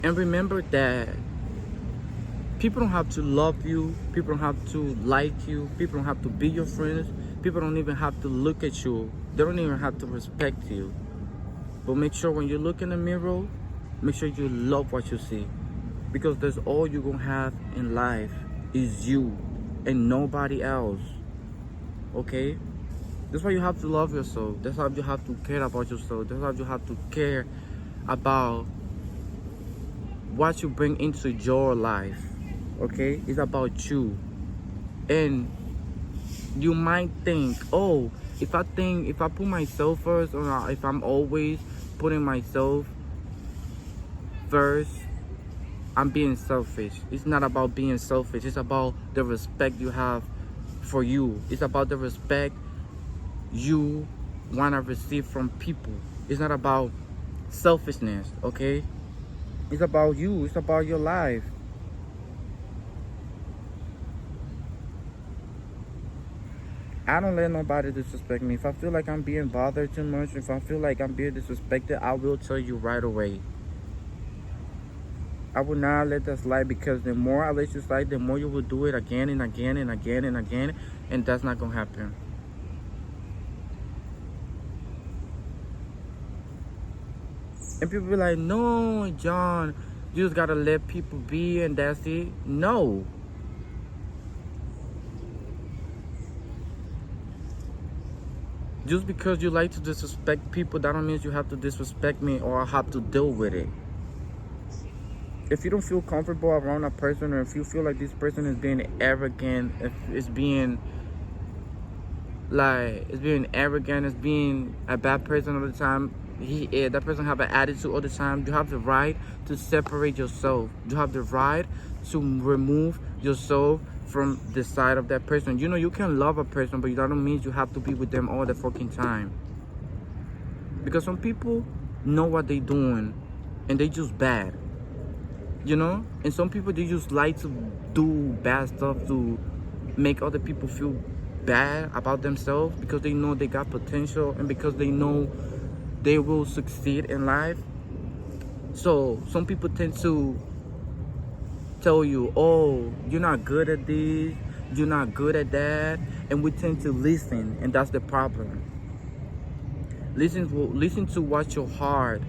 And remember that people don't have to love you, people don't have to like you, people don't have to be your friends, people don't even have to look at you, they don't even have to respect you. But make sure when you look in the mirror, make sure you love what you see. Because that's all you're gonna have in life is you and nobody else. Okay? That's why you have to love yourself. That's why you have to care about yourself. That's why you have to care about what you bring into your life. Okay? It's about you. And you might think, oh, if I put myself first, or if I'm always putting myself first, I'm being selfish. It's not about being selfish. It's about the respect you have for you. It's about the respect you want to receive from people. It's not about selfishness, okay? It's about you. It's about your life. I don't let nobody disrespect me. If I feel like I'm being bothered too much, if I feel like I'm being disrespected, I will tell you right away. I will not let that slide, because the more I let you slide, the more you will do it again and again and again and again, and that's not gonna happen. And people be like, no, John, you just gotta let people be and that's it. No. Just because you like to disrespect people, that don't mean you have to disrespect me or have to deal with it. If you don't feel comfortable around a person, or if you feel like this person is being arrogant, if it's being arrogant, it's being a bad person all the time, that person have an attitude all the time, you have the right to separate yourself. You have the right to remove yourself from the side of that person. You know, you can love a person, but that don't mean you have to be with them all the fucking time. Because some people know what they doing and they just bad, you know. And some people, they just like to do bad stuff to make other people feel bad about themselves, because they know they got potential and because they know they will succeed in life. So some people tend to tell you, oh, you're not good at this, you're not good at that, and we tend to listen, and that's the problem. Listen to what your heart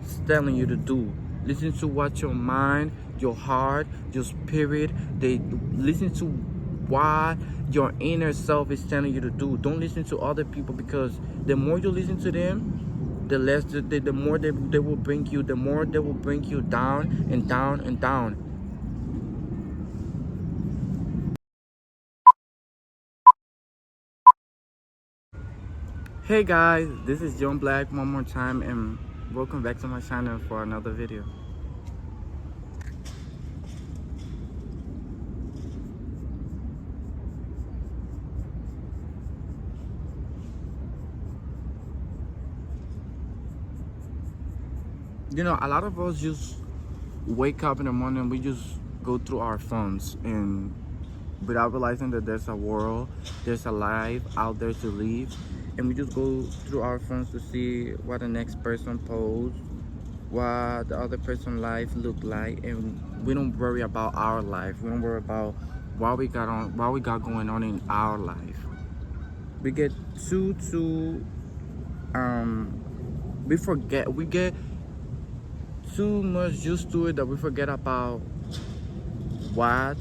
is telling you to do. Listen to what your mind, your heart, your spirit, listen to what your inner self is telling you to do. Don't listen to other people, because the more you listen to them, the less the more they will bring you, the more they will bring you down and down and down. Hey guys, this is jonthbblack one more time, and welcome back to my channel for another video. You know, a lot of us just wake up in the morning, we just go through our phones, and without realizing that there's a world, there's a life out there to live, and we just go through our phones to see what the next person posts, what the other person's life look like, and we don't worry about our life. We don't worry about what we got going on in our life. We get we get too much used to it that we forget about what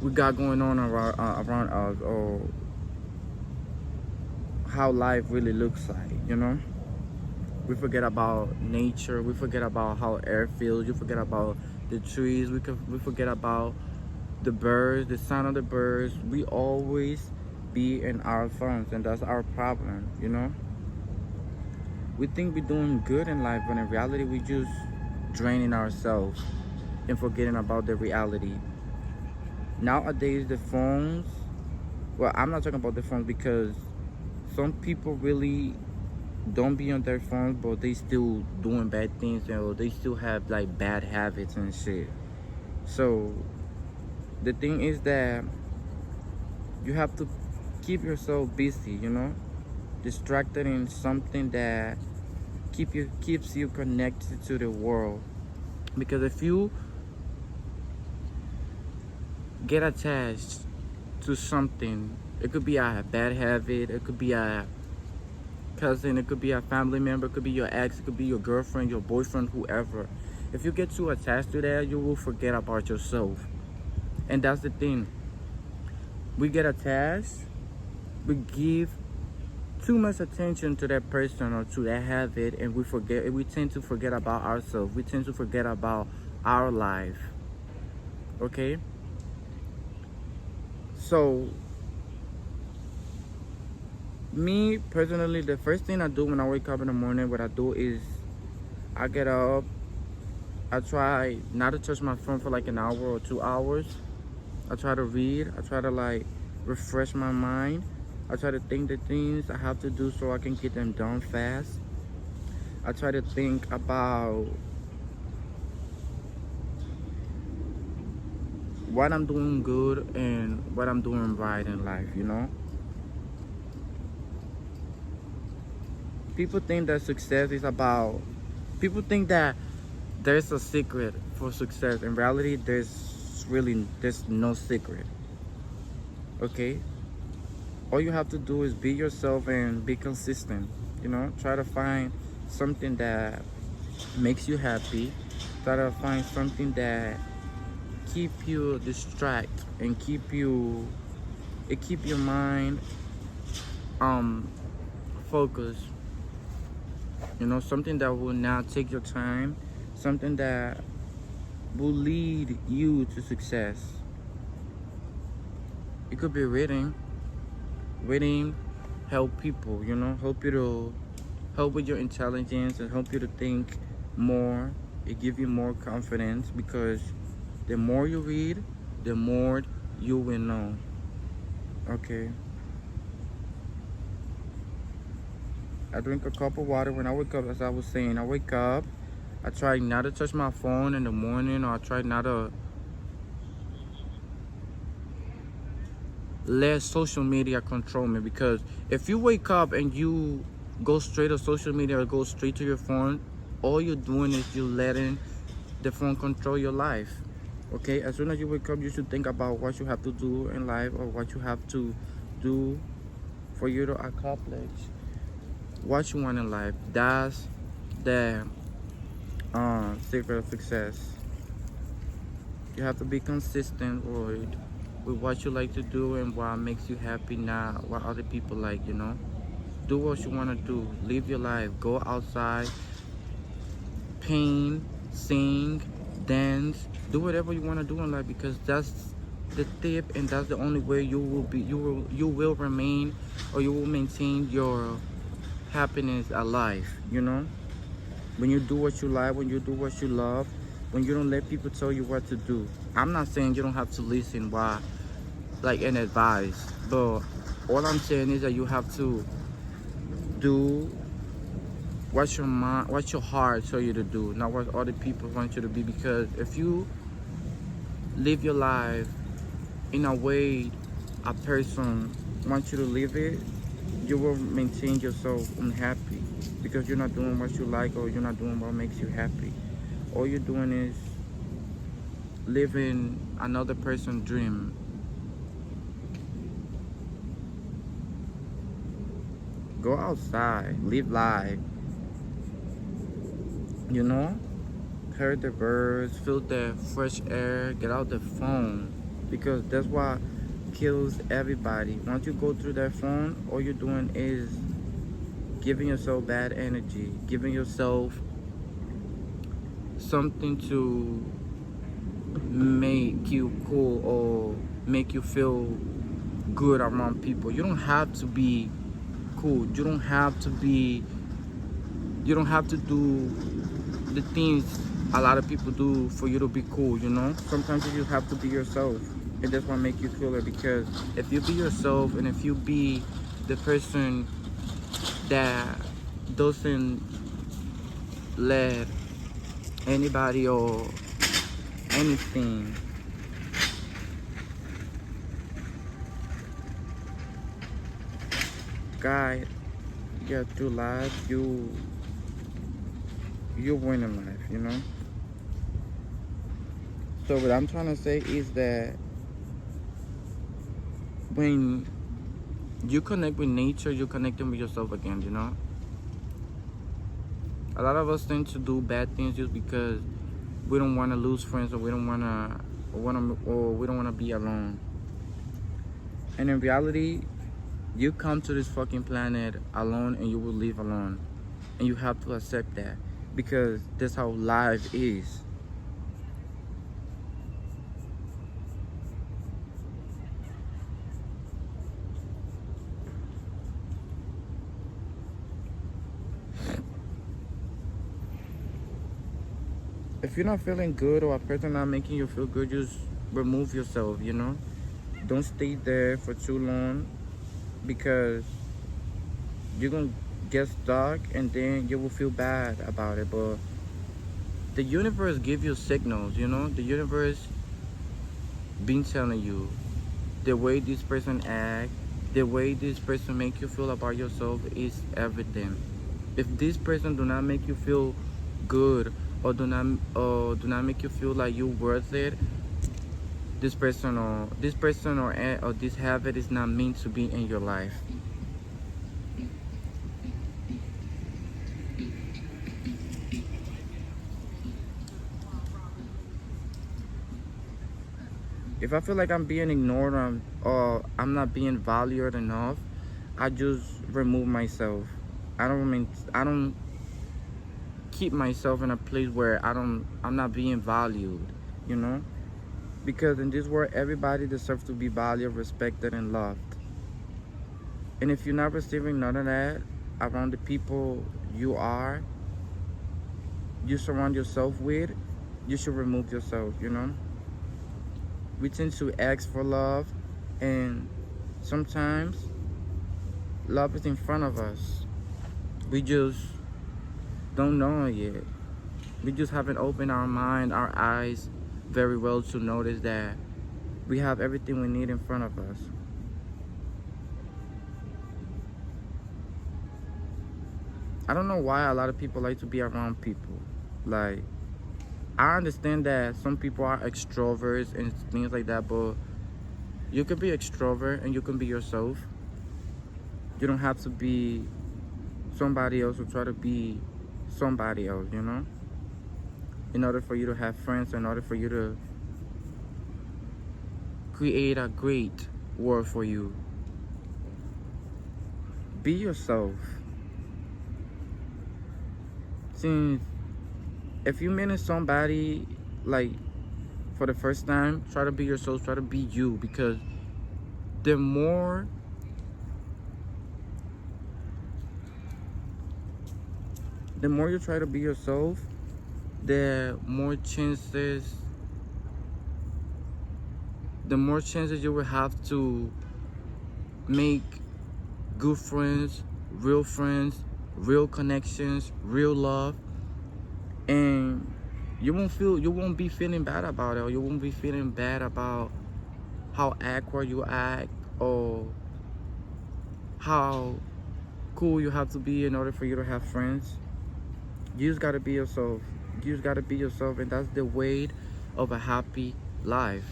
we got going on around us, or how life really looks like, you know. We forget about nature, we forget about how air feels, you forget about the trees, we forget about the birds, the sound of the birds. We always be in our phones, and that's our problem, you know. We think we're doing good in life, but in reality we just draining ourselves and forgetting about the reality. Nowadays the phones, well, I'm not talking about the phones, because some people really don't be on their phones, but they still doing bad things, or they still have like bad habits and shit. So the thing is that you have to keep yourself busy, you know, distracted in something that keeps you connected to the world. Because if you get attached to something, it could be a bad habit, it could be a cousin, it could be a family member, it could be your ex, it could be your girlfriend, your boyfriend, whoever. If you get too attached to that, you will forget about yourself. And that's the thing. We get attached, we give too much attention to that person or to that habit, and we tend to forget about ourselves. We tend to forget about our life. Okay? So me personally, the first thing I do when I wake up in the morning, what I do is I get up, I try not to touch my phone for like an hour or 2 hours. I try to read, I try to like refresh my mind. I try to think the things I have to do so I can get them done fast. I try to think about what I'm doing good and what I'm doing right in life, you know? People think that success is about, people think that there's a secret for success. In reality, there's no secret. Okay? All you have to do is be yourself and be consistent. You know, try to find something that makes you happy. Try to find something that keep you distracted and keep your mind focused. You know, something that will not take your time, something that will lead you to success. It could be reading. Reading help people, you know, help with your intelligence and help you to think more. It gives you more confidence because the more you read, the more you will know. Okay. I drink a cup of water when I wake up. As I was saying, I wake up, I try not to touch my phone in the morning, or I try not to let social media control me. Because if you wake up and you go straight to social media or go straight to your phone, all you're doing is you're letting the phone control your life. Okay, as soon as you wake up, you should think about what you have to do in life or what you have to do for you to accomplish what you want in life. That's the secret of success. You have to be consistent with what you like to do and what makes you happy, not what other people like, you know. Do what you want to do. Live your life. Go outside, paint, sing, dance, do whatever you want to do in life, because that's the tip and that's the only way you will remain, or you will maintain your happiness alive, you know. When you do what you like, when you do what you love, when you don't let people tell you what to do. I'm not saying you don't have to listen why, like an advice, but all I'm saying is that you have to do what your mind, what your heart tell you to do, not what other people want you to be. Because if you live your life in a way a person wants you to live it, you will maintain yourself unhappy because you're not doing what you like, or you're not doing what makes you happy. All you're doing is living another person's dream. Go outside, live life, you know. Hear the birds, feel the fresh air, get out the phone, because that's what kills everybody. Once you go through that phone, all you're doing is giving yourself bad energy, giving yourself something to make you cool or make you feel good around people. You don't have to be cool. You don't have to do the things a lot of people do for you to be cool, you know. Sometimes you just have to be yourself, and that's what makes you cooler. Because if you be yourself, and if you be the person that doesn't let anybody or anything guide you through life, you win in life, you know? So what I'm trying to say is that when you connect with nature, you're connecting with yourself again, you know? A lot of us tend to do bad things just because we don't want to lose friends, or we don't want to, or we don't want to be alone. And in reality, you come to this fucking planet alone, and you will leave alone. And you have to accept that, because that's how life is. If you're not feeling good, or a person not making you feel good, just remove yourself, you know? Don't stay there for too long, because you're gonna get stuck, and then you will feel bad about it. But the universe give you signals, you know? The universe been telling you the way this person act, the way this person make you feel about yourself is everything. If this person do not make you feel good, or do not make you feel like you're worth it, or this habit is not meant to be in your life. If I feel like I'm being ignored, or I'm not being valued enough, I just remove myself. I don't keep myself in a place where I'm not being valued, you know? Because in this world, everybody deserves to be valued, respected, and loved. And if you're not receiving none of that around the people you surround yourself with, you should remove yourself, you know? We tend to ask for love, and sometimes love is in front of us. We just don't know it yet. We just haven't opened our mind, our eyes very well to notice that we have everything we need in front of us. I don't know why a lot of people like to be around people. Like, I understand that some people are extroverts and things like that, but you can be extrovert and you can be yourself. You don't have to be somebody else, or try to be somebody else, you know? In order for you to have friends, in order for you to create a great world for you. Be yourself. Since if you meeting somebody like for the first time, try to be yourself, try to be you, because the more you try to be yourself, the more chances you will have to make good friends, real connections, real love. And you won't be feeling bad about it, or you won't be feeling bad about how awkward you act, or how cool you have to be in order for you to have friends. You just gotta be yourself. And that's the way of a happy life.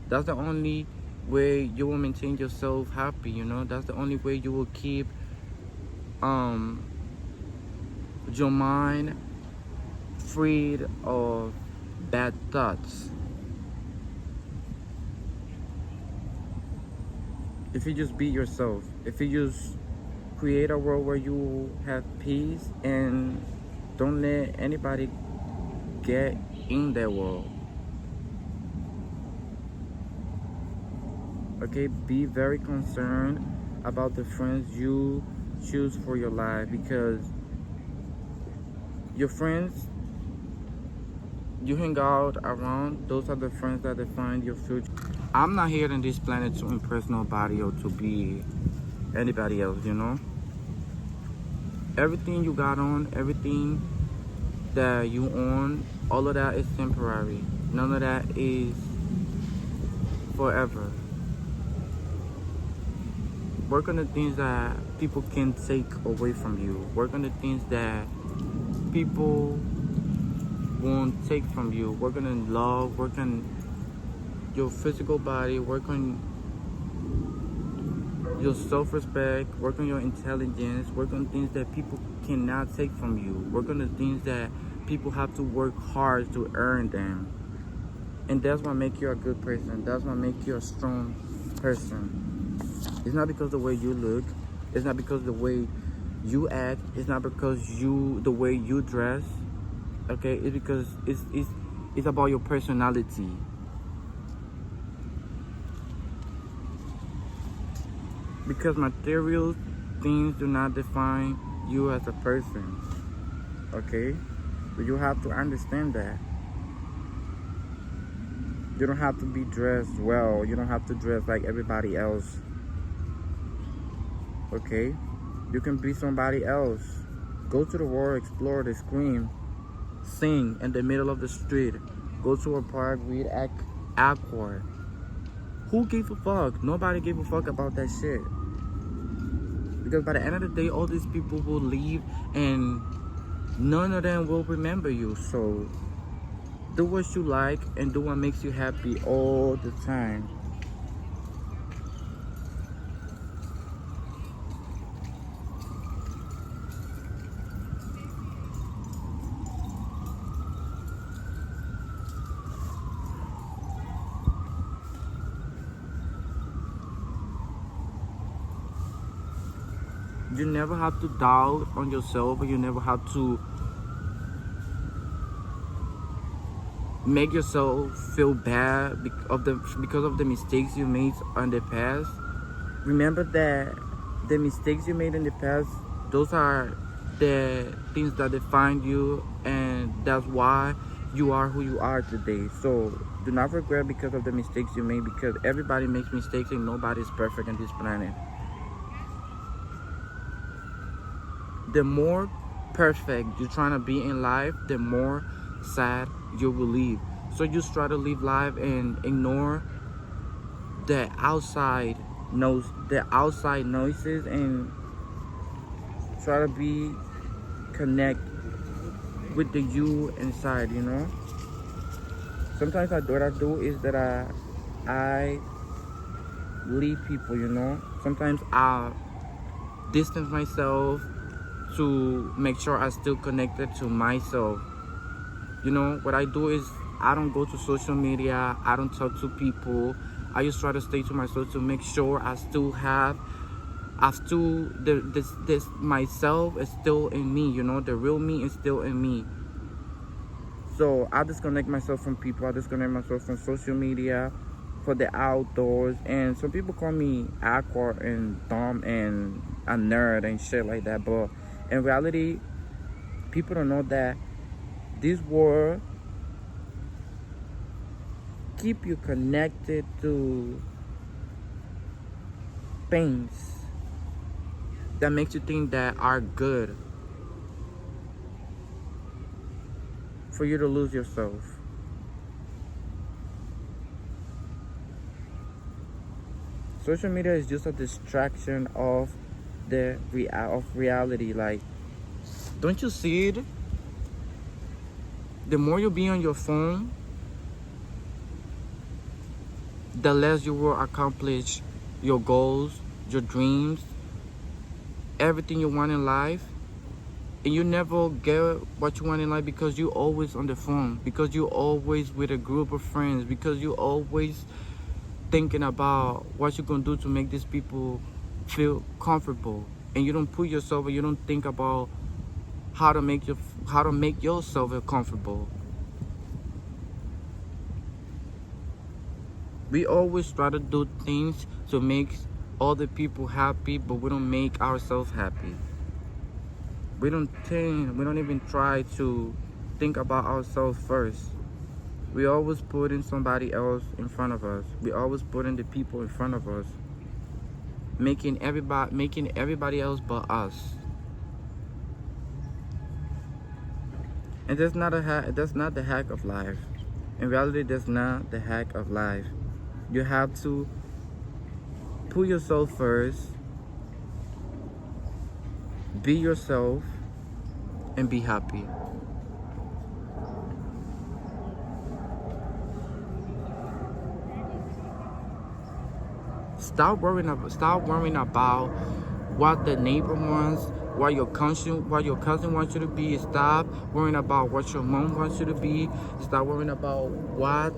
That's the only way you will maintain yourself happy, you know? That's the only way you will keep your mind freed of bad thoughts. If you just be yourself, if you just create a world where you have peace, and don't let anybody get in their world. Okay, be very concerned about the friends you choose for your life, because your friends you hang out around, those are the friends that define your future. I'm not here on this planet to impress nobody or to be anybody else, you know? Everything you got on, everything that you own, all of that is temporary. None of that is forever. Work on the things that people can take away from you. Work on the things that people won't take from you. Work on love, work on your physical body, work on your self-respect, work on your intelligence, work on things that people cannot take from you, work on the things that people have to work hard to earn them. And that's what makes you a good person. That's what makes you a strong person. It's not because the way you look, it's not because the way you act, it's not because the way you dress, okay? It's because it's about your personality. Because material things do not define you as a person, okay? So you have to understand that. You don't have to be dressed well. You don't have to dress like everybody else, okay? You can be somebody else. Go to the world, explore, they scream, sing in the middle of the street. Go to a park, read Aqua. Who gave a fuck? Nobody gave a fuck about that shit. Because by the end of the day, all these people will leave and none of them will remember you. So do what you like and do what makes you happy all the time. You never have to doubt on yourself, or you never have to make yourself feel bad because of the mistakes you made in the past. Remember that the mistakes you made in the past, those are the things that define you, and that's why you are who you are today. So do not regret because of the mistakes you made, because everybody makes mistakes and nobody's perfect on this planet. The more perfect you're trying to be in life, the more sad you will live. So just try to live life and ignore the outside noises, and try to be connect with the you inside, you know. Sometimes what I do is that I leave people, you know. Sometimes I distance myself to make sure I still connected to myself. You know, what I do is I don't go to social media, I don't talk to people. I just try to stay to myself to make sure this myself is still in me, you know, the real me is still in me. So I disconnect myself from people, I disconnect myself from social media, for the outdoors. And some people call me awkward and dumb and a nerd and shit like that, but in reality, people don't know that this world keep you connected to things that makes you think that are good, for you to lose yourself. Social media is just a distraction of reality. Like, don't you see it? The more you be on your phone, the less you will accomplish your goals, your dreams, everything you want in life. And you never get what you want in life because you always on the phone, because you always with a group of friends, because you always thinking about what you're gonna do to make these people feel comfortable, and you don't put yourself, or you don't think about how to make yourself feel comfortable. We always try to do things to make other people happy, but we don't make ourselves happy. We don't even try to think about ourselves first. We always put in somebody else in front of us. We always put in the people in front of us, making everybody else but us. And that's not the hack of life. In reality, that's not the hack of life. You have to put yourself first, be yourself, and be happy. Stop worrying about what the neighbor wants, what your cousin wants you to be. Stop worrying about what your mom wants you to be. Stop worrying about what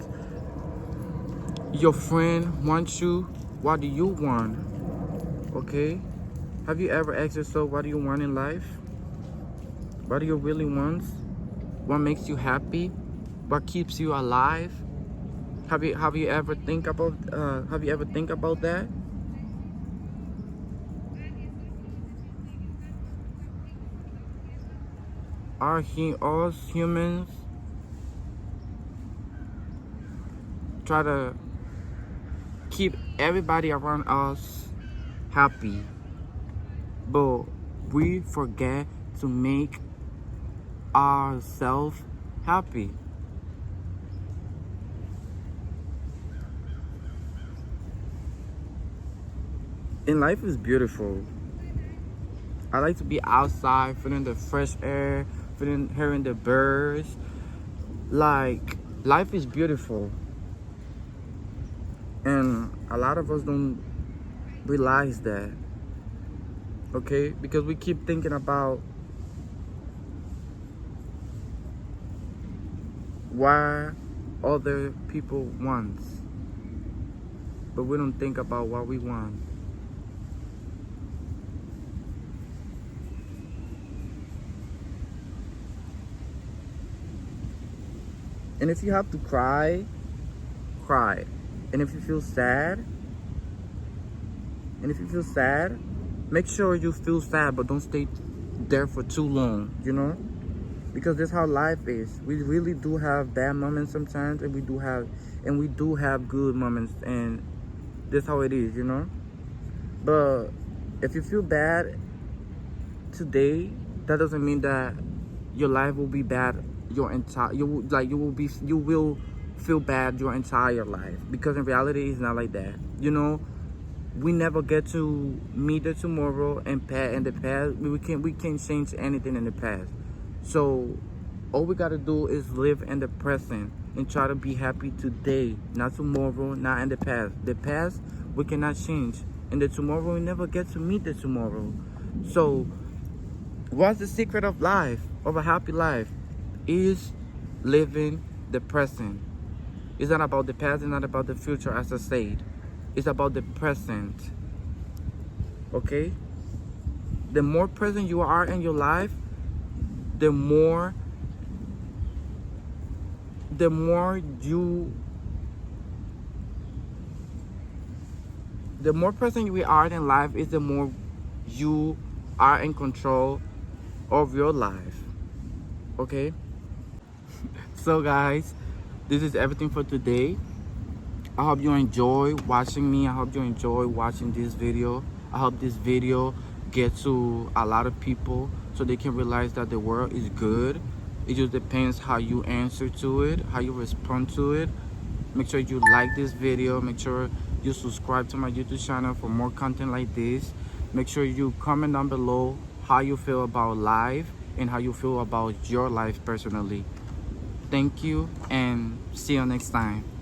your friend wants you. What do you want? Okay? Have you ever asked yourself, what do you want in life? What do you really want? What makes you happy? What keeps you alive? Have you ever think about that? Us humans try to keep everybody around us happy, but we forget to make ourselves happy. And life is beautiful. I like to be outside, feeling the fresh air, hearing the birds. Like, life is beautiful. And a lot of us don't realize that. Okay? Because we keep thinking about why other people want, but we don't think about what we want. And if you have to cry, cry. And if you feel sad, make sure you feel sad, but don't stay there for too long, you know? Because that's how life is. We really do have bad moments sometimes, and we do have good moments, and that's how it is, you know? But if you feel bad today, that doesn't mean that your life will be bad you will feel bad your entire life, because in reality it's not like that, you know? We never get to meet the tomorrow, and in the past we can't change anything in the past. So all we gotta do is live in the present and try to be happy today, not tomorrow, not in the past. The past we cannot change, and the tomorrow we never get to meet the tomorrow. So what's the secret of life, of a happy life? Is living the present. It's not about the past, it's not about the future, as I said. It's about the present. Okay? The more present you are in your life, the more present we are in life, is the more you are in control of your life. Okay? So guys, this is everything for today. I hope you enjoy watching me. I hope you enjoy watching this video. I hope this video gets to a lot of people so they can realize that the world is good. It just depends how you answer to it, how you respond to it. Make sure you like this video. Make sure you subscribe to my YouTube channel for more content like this. Make sure you comment down below how you feel about life and how you feel about your life personally. Thank you, and see you next time.